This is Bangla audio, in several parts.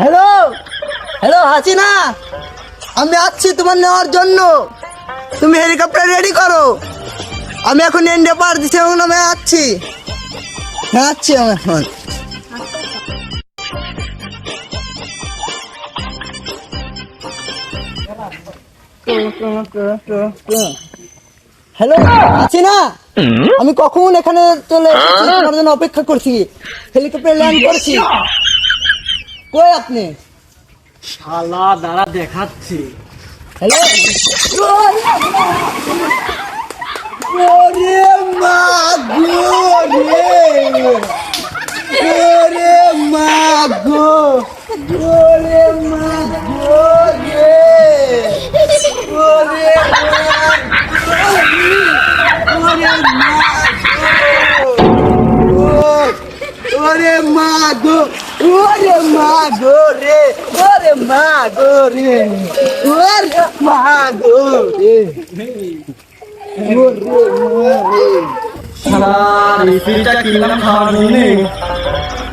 হ্যালো হ্যালো হাসিনা, আমি আসছি তোমার নেওয়ার জন্য। তুমি হেলিকপ্টার রেডি করো, আমি এখন ইন্ডিয়া পার দিচ্ছি এবং আমি আসছি। হ্যাঁ আসছি আমি এখন। হ্যালো হাসিনা, আমি কখন এখানে চলে এসেছি, তোমার জন্য অপেক্ষা করছি, হেলিকপ্টার ল্যান্ড করছি। কই আপনি? শালা দাঁড়া দেখাচ্ছি। হ্যালো, ওরে মা গো রে, ওরে মা গো, ওরে মা গো রে, ওরে ওরে মা গো, ওরে মা গো রে, ওরে মা গো রে, ওরে মা গো রে, শালা রেসিপিটা কিনলাম খাওয়ার জন্যে,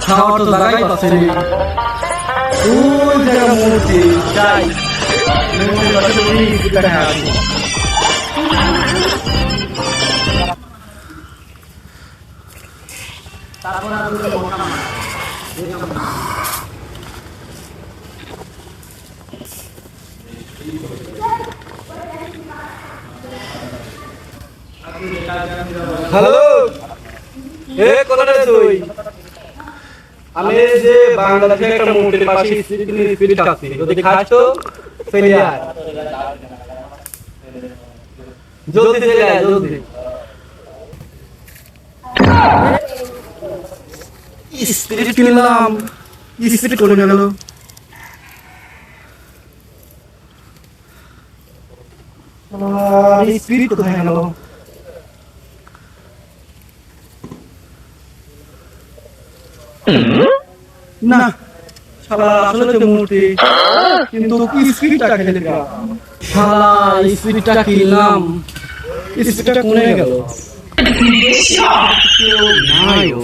খাওয়ার তো জায়গায় পাচ্ছে রে। ওই জায়গা মূর্তি যাই, মূর্তির পাশে ওই রেসিপিটা খাওয়া আছে। হ্যালো, এ কোথায় তুই? আমি এই যে বাংলাদেশে একটা মূর্তির পাশে স্পিরিট আছে, যদি খাস তো ফেলে আয়, জলদি ফেলে আয়, জলদি। স্পিরিট কিনলাম, স্পিরিট করে গেল। স্পিরিট কোথায় গেল? না শালা আসলে তো মূর্তি, কিন্তু কি স্পিরিটটা খেলে গেল। শালা স্পিরিটটা কিনলাম, স্পিরিটটা কোনে গেল? নাই ও।